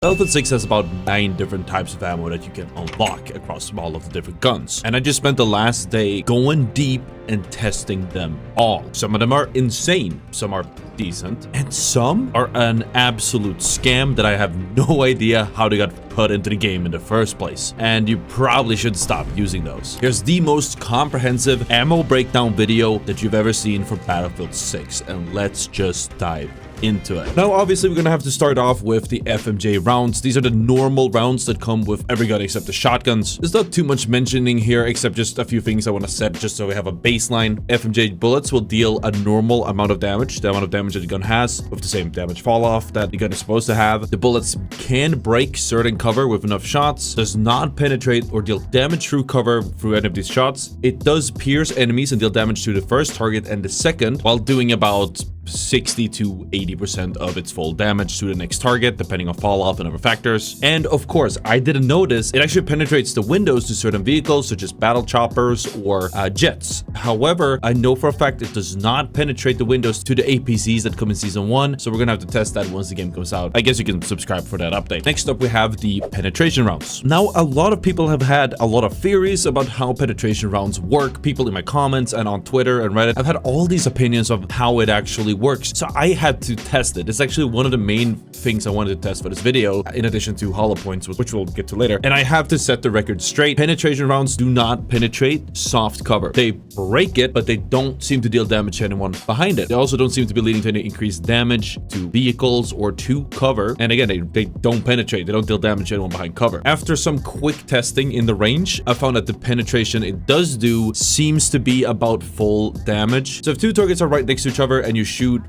Battlefield 6 has about 9 different types of ammo that you can unlock across all of the different guns. And I just spent the last day going deep and testing them all. Some of them are insane, some are decent, and some are an absolute scam that I have no idea how they got put into the game in the first place. And you probably should stop using those. Here's the most comprehensive ammo breakdown video that you've ever seen for Battlefield 6, and let's just dive into it. Now, obviously, we're gonna have to start off with the FMJ rounds. These are the normal rounds that come with every gun except the shotguns. There's not too much mentioning here except just a few things I want to set just so we have a baseline. FMJ bullets will deal a normal amount of damage, the amount of damage that the gun has, with the same damage fall off that the gun is supposed to have. The bullets can break certain cover with enough shots, does not penetrate or deal damage through cover through any of these shots. It does pierce enemies and deal damage to the first target and the second, while doing about 60 to 80% of its full damage to the next target, depending on fall off and other factors. And of course, I didn't notice, it actually penetrates the windows to certain vehicles such as battle choppers or jets. However, I know for a fact it does not penetrate the windows to the APCs that come in Season 1, so we're gonna have to test that once the game comes out. I guess you can subscribe for that update. Next up, we have the penetration rounds. Now, a lot of people have had a lot of theories about how penetration rounds work. People in my comments and on Twitter and Reddit have had all these opinions of how it actually works, so I had to test it. It's actually one of the main things I wanted to test for this video, in addition to hollow points, which we'll get to later. And I have to set the record straight. Penetration rounds do not penetrate soft cover. They break it, but they don't seem to deal damage to anyone behind it. They also don't seem to be leading to any increased damage to vehicles or to cover. And again, they don't penetrate. They don't deal damage to anyone behind cover. After some quick testing in the range, I found that the penetration it does do seems to be about full damage. So if two targets are right next to each other and you shoot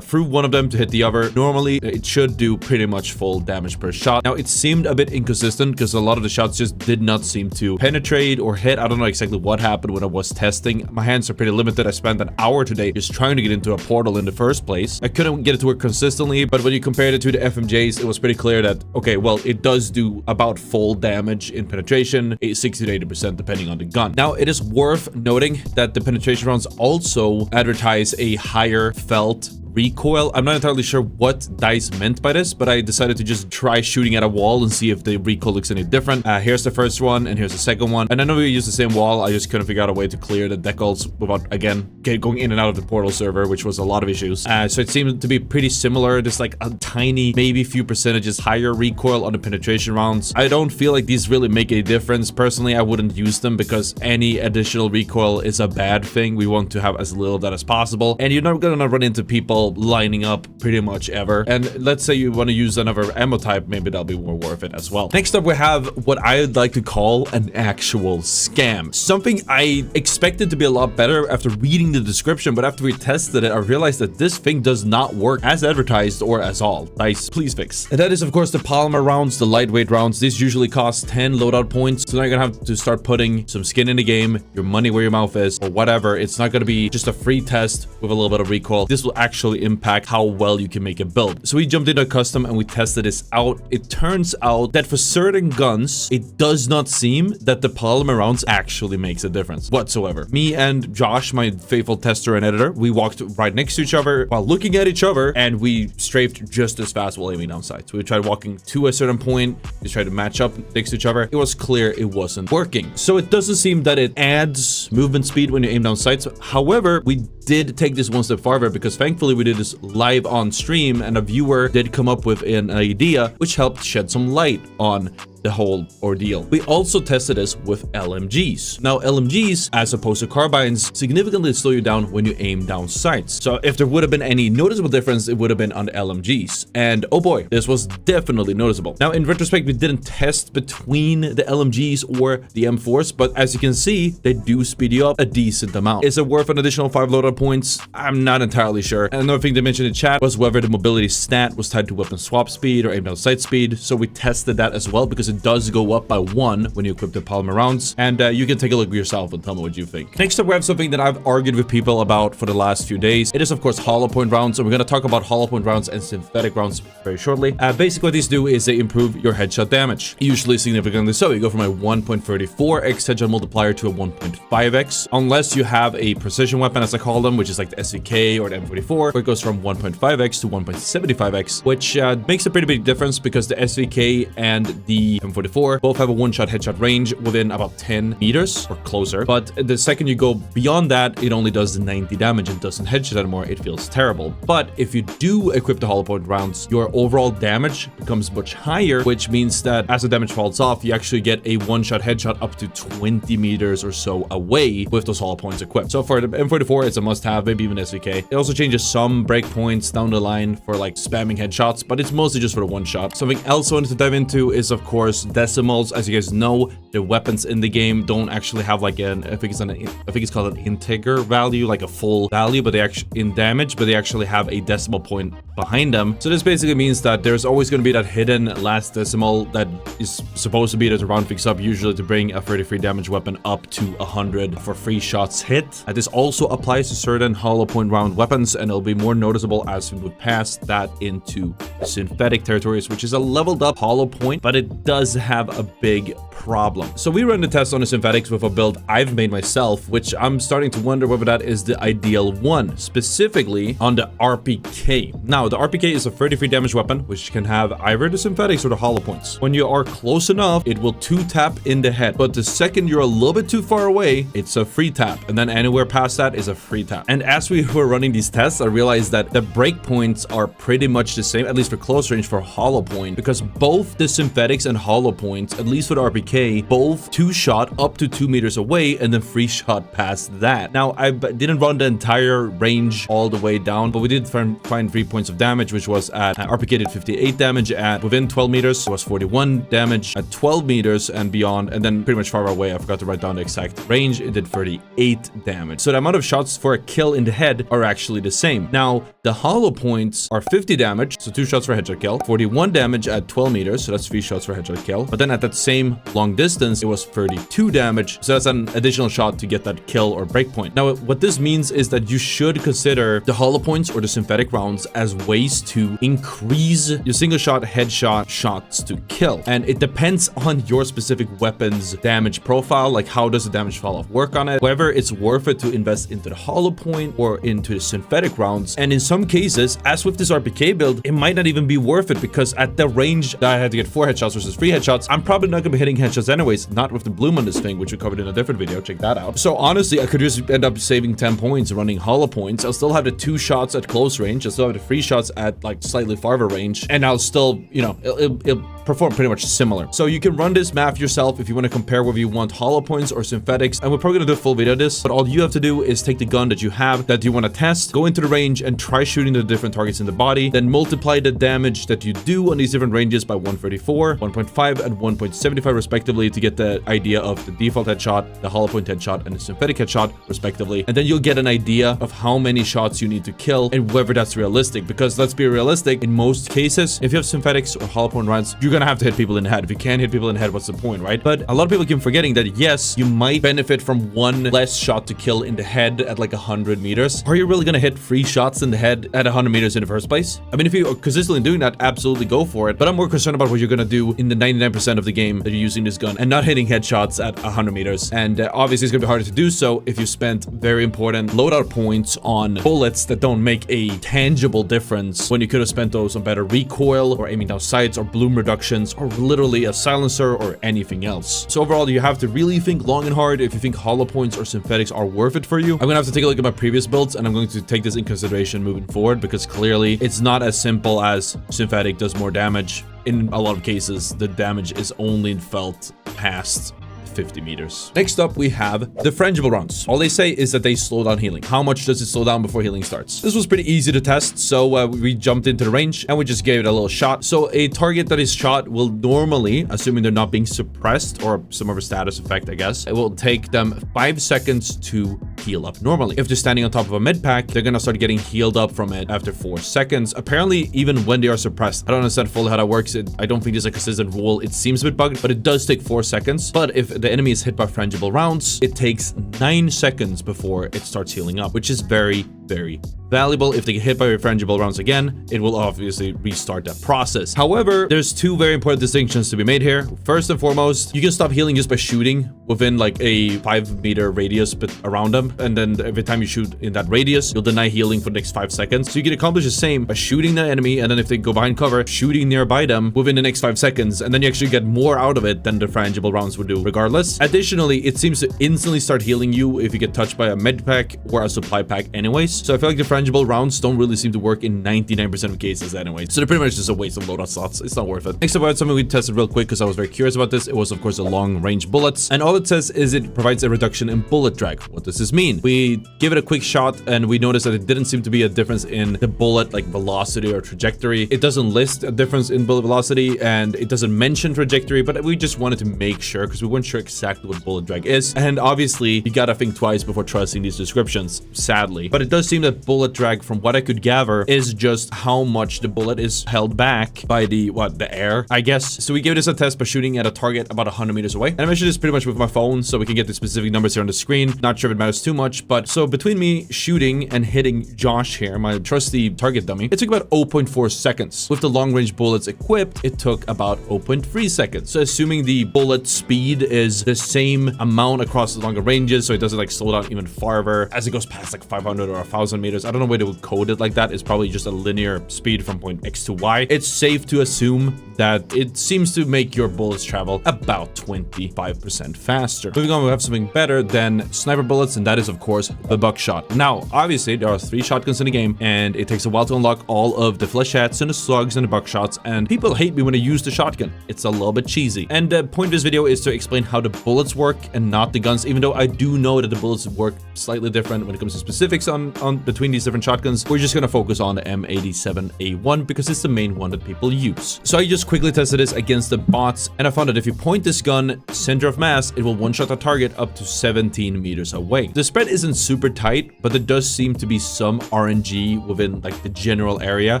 through one of them to hit the other, normally it should do pretty much full damage per shot. Now, it seemed a bit inconsistent because a lot of the shots just did not seem to penetrate or hit. I don't know exactly what happened when I was testing. My hands are pretty limited. I spent an hour today just trying to get into a portal in the first place. I couldn't get it to work consistently, but when you compared it to the FMJs, it was pretty clear that, okay, well, it does do about full damage in penetration, 60 to 80% depending on the gun. Now, it is worth noting that the penetration rounds also advertise a higher felt recoil. I'm not entirely sure what DICE meant by this, but I decided to just try shooting at a wall and see if the recoil looks any different. Here's the first one and here's the second one. And I know we use the same wall. I just couldn't figure out a way to clear the decals without, again, going in and out of the portal server, which was a lot of issues. So it seemed to be pretty similar. There's like a tiny, maybe few percentages higher recoil on the penetration rounds. I don't feel like these really make a difference. Personally, I wouldn't use them because any additional recoil is a bad thing. We want to have as little of that as possible. And you're not gonna run into people lining up pretty much ever. And let's say you want to use another ammo type, maybe that'll be more worth it as well. Next up, we have what I'd like to call an actual scam. Something I expected to be a lot better after reading the description, but after we tested it, I realized that this thing does not work as advertised or as all. DICE, please fix. And that is, of course, the polymer rounds, the lightweight rounds. These usually cost 10 loadout points, so now you're gonna have to start putting some skin in the game, your money where your mouth is, or whatever. It's not gonna be just a free test with a little bit of recoil. This will actually impact how well you can make a build. So we jumped into a custom and we tested this out. It turns out that for certain guns, it does not seem that the polymer rounds actually makes a difference whatsoever. Me and Josh, my faithful tester and editor, we walked right next to each other while looking at each other, and we strafed just as fast while aiming down sights. We tried walking to a certain point, just tried to match up next to each other. It was clear it wasn't working. So it doesn't seem that it adds movement speed when you aim down sights. However, we did take this one step farther because thankfully we did this live on stream and a viewer did come up with an idea which helped shed some light on the whole ordeal. We also tested this with LMGs. Now, LMGs, as opposed to carbines, significantly slow you down when you aim down sights. So if there would have been any noticeable difference, it would have been on the LMGs. And oh boy, this was definitely noticeable. Now, in retrospect, we didn't test between the LMGs or the M4s, but as you can see, they do speed you up a decent amount. Is it worth an additional 5 loadout points? I'm not entirely sure. And another thing they mentioned in chat was whether the mobility stat was tied to weapon swap speed or aim down sight speed. So we tested that as well because it it does go up by 1 when you equip the polymer rounds. And you can take a look yourself and tell me what you think. Next up, we have something that I've argued with people about for the last few days. It is, of course, hollow point rounds. And we're going to talk about hollow point rounds and synthetic rounds very shortly. Basically, what these do is they improve your headshot damage, usually significantly so. You go from a 1.34x headshot multiplier to a 1.5x, unless you have a precision weapon, as I call them, which is like the SVK or the M44, where it goes from 1.5x to 1.75x, which makes a pretty big difference because the SVK and the M44 both have a one-shot headshot range within about 10 meters or closer. But the second you go beyond that, it only does 90 damage and doesn't headshot anymore. It feels terrible. But if you do equip the hollow point rounds, your overall damage becomes much higher, which means that as the damage falls off, you actually get a one-shot headshot up to 20 meters or so away with those hollow points equipped. So for the M44, it's a must-have, maybe even SVK. It also changes some breakpoints down the line for like spamming headshots, but it's mostly just for the one shot. Something else I wanted to dive into is, of course, decimals. As you guys know, the weapons in the game don't actually have like I think it's called an integer value, like a full value, but they actually in damage, but they actually have a decimal point behind them. So this basically means that there's always going to be that hidden last decimal that is supposed to be there to round things up, usually to bring a 33 damage weapon up to 100 for free shots hit. This also applies to certain hollow point round weapons, and it'll be more noticeable as we move past that into synthetic territories, which is a leveled up hollow point, but it does have a big problem. So we ran the test on the synthetics with a build I've made myself, which I'm starting to wonder whether that is the ideal one, specifically on the RPK. Now, the RPK is a 33 damage weapon, which can have either the synthetics or the hollow points. When you are close enough, it will 2-tap in the head, but the second you're a little bit too far away, it's a free tap, and then anywhere past that is a free tap. And as we were running these tests, I realized that the breakpoints are pretty much the same, at least for close range for hollow point, because both the synthetics and hollow points, at least for the RPK, both 2-shot up to 2 meters away and then free shot past that. Now, I didn't run the entire range all the way down, but we did find 3 points of damage, which was at RPK did 58 damage at within 12 meters. It was 41 damage at 12 meters and beyond, and then pretty much far away, I forgot to write down the exact range, it did 38 damage. So the amount of shots for a kill in the head are actually the same. Now, the hollow points are 50 damage, so 2 shots for headshot kill, 41 damage at 12 meters, so that's 3 shots for headshot kill. But then at that same long distance, it was 32 damage, so that's an additional shot to get that kill or breakpoint. Now, what this means is that you should consider the hollow points or the synthetic rounds as ways to increase your single shot headshot shots to kill. And it depends on your specific weapon's damage profile, like how does the damage fall off work on it, whether it's worth it to invest into the hollow point or into the synthetic rounds. And in some cases, as with this RPK build, it might not even be worth it, because at the range that I had to get 4 headshots versus 3 headshots, I'm probably not gonna be hitting headshots anyways, not with the bloom on this thing, which we covered in a different video. Check that out. So honestly, I could just end up saving 10 points running hollow points. I'll still have the 2 shots at close range. I'll still have the 3 shots at like slightly farther range, and I'll still, you know, it'll perform pretty much similar. So you can run this math yourself if you want to compare whether you want hollow points or synthetics, and we're probably gonna do a full video of this, but all you have to do is take the gun that you have that you want to test, go into the range and try shooting the different targets in the body, then multiply the damage that you do on these different ranges by 134, 1.5 and 1.75 respectively to get the idea of the default headshot, the hollow point headshot, and the synthetic headshot respectively. And then you'll get an idea of how many shots you need to kill and whether that's realistic, because let's be realistic, in most cases, if you have synthetics or hollow point rounds, you're gonna have to hit people in the head. If you can't hit people in the head, what's the point, right? But a lot of people keep forgetting that yes, you might benefit from 1 less shot to kill in the head at like 100 meters. Are you really gonna hit 3 shots in the head at 100 meters in the first place? I mean, if you're consistently doing that, absolutely go for it. But I'm more concerned about what you're gonna do in the 99% of the game that you're using this gun and not hitting headshots at 100 meters. And obviously it's gonna be harder to do so if you spent very important loadout points on bullets that don't make a tangible difference when you could have spent those on better recoil or aiming down sights or bloom reductions or literally a silencer or anything else. So overall, you have to really think long and hard if you think hollow points or synthetics are worth it for you. I'm gonna have to take a look at my previous builds, and I'm going to take this in consideration moving forward, because clearly it's not as simple as synthetic does more damage. In a lot of cases, the damage is only felt past 50 meters. Next up, we have the Frangible rounds. All they say is that they slow down healing. How much does it slow down before healing starts? This was pretty easy to test, so we jumped into the range and we just gave it a little shot. So a target that is shot will normally, assuming they're not being suppressed or some other status effect, I guess, it will take them 5 seconds to heal up normally. If they're standing on top of a med pack, they're gonna start getting healed up from it after 4 seconds. Apparently, even when they are suppressed. I don't understand fully how that works. I don't think there's a consistent rule. It seems a bit bugged, but it does take 4 seconds. But if the enemy is hit by frangible rounds, it takes 9 seconds before it starts healing up, which is very, very valuable. If they get hit by frangible rounds again, it will obviously restart that process. However, there's 2 very important distinctions to be made here. First and foremost, you can stop healing just by shooting within like a 5-meter radius around them, and then every time you shoot in that radius, you'll deny healing for the next 5 seconds. So you can accomplish the same by shooting the enemy, and then if they go behind cover, shooting nearby them within the next 5 seconds, and then you actually get more out of it than the frangible rounds would do regardless. Additionally, it seems to instantly start healing you if you get touched by a med pack or a supply pack anyways. So I feel like the frangible rounds don't really seem to work in 99% of cases anyway. So they're pretty much just a waste of loadout slots. It's not worth it. Next up, I had something we tested real quick because I was very curious about this. It was, of course, the long range bullets. And all it says is it provides a reduction in bullet drag. What does this mean? We give it a quick shot and we noticed that it didn't seem to be a difference in the bullet, like velocity or trajectory. It doesn't list a difference in bullet velocity and it doesn't mention trajectory, but we just wanted to make sure because we weren't sure exactly what bullet drag is. And obviously, you gotta think twice before trusting these descriptions, sadly. But it does seem that bullet drag, from what I could gather, is just how much the bullet is held back by the air, I guess. So we gave this a test by shooting at a target about 100 meters away. And I measured this pretty much with my phone so we can get the specific numbers here on the screen. Not sure if it matters too much, but so between me shooting and hitting Josh here, my trusty target dummy, it took about 0.4 seconds. With the long range bullets equipped, it took about 0.3 seconds. So assuming the bullet speed is the same amount across the longer ranges, so it doesn't like slow down even farther as it goes past like 500 or 1000 meters. I don't know why they would code it like that. It's probably just a linear speed from point X to Y. It's safe to assume that it seems to make your bullets travel about 25% faster. Moving on, we have something better than sniper bullets, and that is, of course, the Buckshot. Now, obviously, there are 3 shotguns in the game, and it takes a while to unlock all of the Flechettes and the Slugs and the Buckshots, and people hate me when I use the shotgun. It's a little bit cheesy. And the point of this video is to explain how the bullets work and not the guns, even though I do know that the bullets work slightly different when it comes to specifics on between these different shotguns. We're just gonna focus on the M87A1 because it's the main one that people use. So I just quickly tested this against the bots, and I found that if you point this gun center of mass, it will one-shot the target up to 17 meters away. The spread isn't super tight, but there does seem to be some RNG within like the general area.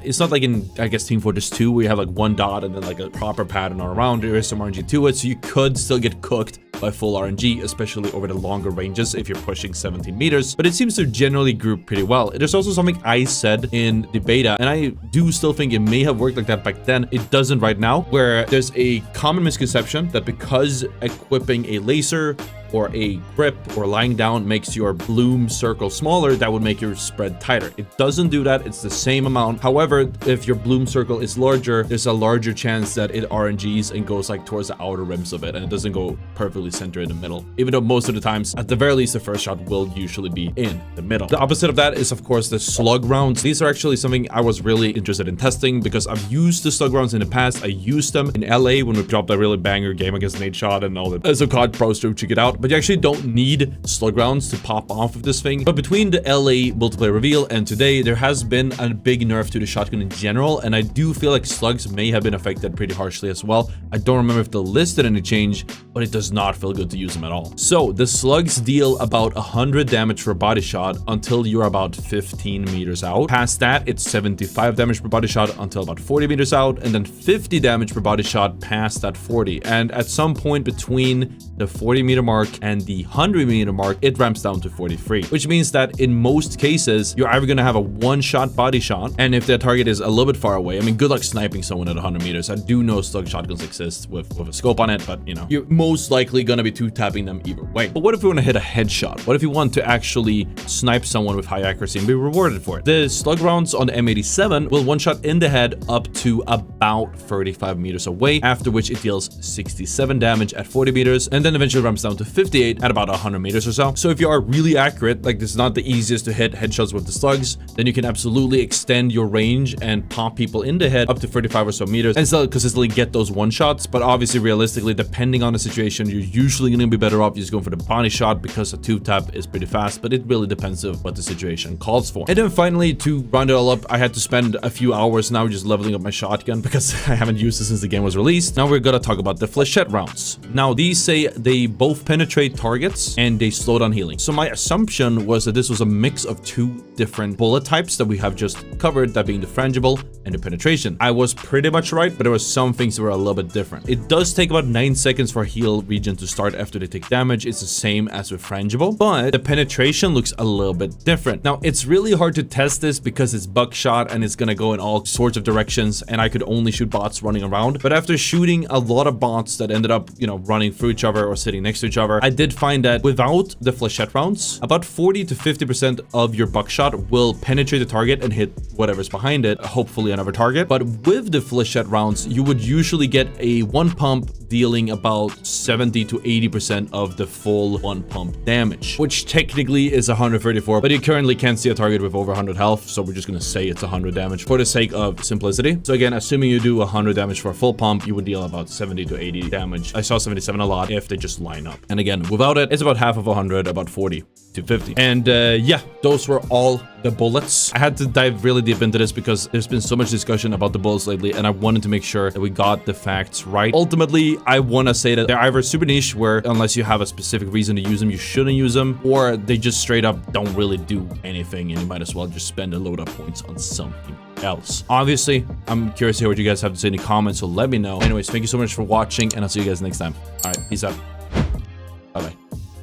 It's not like in, I guess, Team Fortress 2 where you have like 1 dot and then like a proper pattern all around. There is some RNG to it, so you could still get cooked by full RNG, especially over the longer ranges if you're pushing 17 meters, but it seems to generally group pretty well. There's also something I said in the beta, and I do still think it may have worked like that back then. It doesn't right now, where there's a common misconception that because equipping a laser or a grip or lying down makes your bloom circle smaller, that would make your spread tighter. It doesn't do that. It's the same amount. However, if your bloom circle is larger, there's a larger chance that it RNGs and goes like towards the outer rims of it, and it doesn't go perfectly centered in the middle. Even though most of the times, at the very least, the first shot will usually be in the middle. The opposite of that is, of course, the slug rounds. These are actually something I was really interested in testing because I've used the slug rounds in the past. I used them in LA when we dropped a really banger game against Nate Shot and all that. So COD pros to check it out. But you actually don't need slug rounds to pop off of this thing. But between the LA multiplayer reveal and today, there has been a big nerf to the shotgun in general, and I do feel like slugs may have been affected pretty harshly as well. I don't remember if they listed any change, but it does not feel good to use them at all. So the slugs deal about 100 damage per body shot until you're about 15 meters out. Past that, it's 75 damage per body shot until about 40 meters out, and then 50 damage per body shot past that 40. And at some point between the 40 meter mark and the 100 meter mark, it ramps down to 43, which means that in most cases, you're either going to have a one-shot body shot, and if the target is a little bit far away, I mean, good luck sniping someone at 100 meters. I do know slug shotguns exist with a scope on it, but you know, you're most likely going to be two-tapping them either way. But what if you want to hit a headshot? What if you want to actually snipe someone with high accuracy and be rewarded for it? The slug rounds on the M87 will one-shot in the head up to about 35 meters away, after which it deals 67 damage at 40 meters, and then eventually ramps down to 58 at about 100 meters or so. So if you are really accurate, like this is not the easiest to hit headshots with the slugs, then you can absolutely extend your range and pop people in the head up to 35 or so meters and still consistently get those one shots. But obviously, realistically, depending on the situation situation, you're usually going to be better off just going for the body shot because a 2-tap is pretty fast, but it really depends on what the situation calls for. And then finally, to round it all up, I had to spend a few hours now just leveling up my shotgun because I haven't used it since the game was released. Now we're gonna talk about the Flechette rounds. Now these say they both penetrate targets and they slow down healing. So my assumption was that this was a mix of 2 different bullet types that we have just covered, that being the Frangible and the penetration. I was pretty much right, but there were some things that were a little bit different. It does take about 9 seconds for heal regen to start after they take damage. It's the same as with Frangible, but the penetration looks a little bit different. Now it's really hard to test this because it's Buckshot and it's gonna go in all sorts of directions, and I could only shoot bots running around. But after shooting a lot of bots that ended up, you know, running through each other or sitting next to each other, I did find that without the Flechette rounds, about 40 to 50% of your Buckshot will penetrate the target and hit whatever's behind it, hopefully another target. But with the Flechette rounds, you would usually get a 1 pump dealing about 70 to 80% of the full 1 pump damage, which technically is 134, but you currently can't see a target with over 100 health, so we're just gonna say it's 100 damage for the sake of simplicity. So again, assuming you do 100 damage for a full pump, you would deal about 70 to 80 damage. I saw 77 a lot if they just line up. And again, without it, it's about half of 100, about 40 to 50. And yeah, those were all the bullets. I had to dive really deep into this because there's been so much discussion about the bullets lately, and I wanted to make sure that we got the facts right. Ultimately, I want to say that they're either super niche, where unless you have a specific reason to use them, you shouldn't use them, or they just straight up don't really do anything, and you might as well just spend a load of points on something else. Obviously, I'm curious to hear what you guys have to say in the comments, so let me know. Anyways, thank you so much for watching, and I'll see you guys next time. All right, peace out.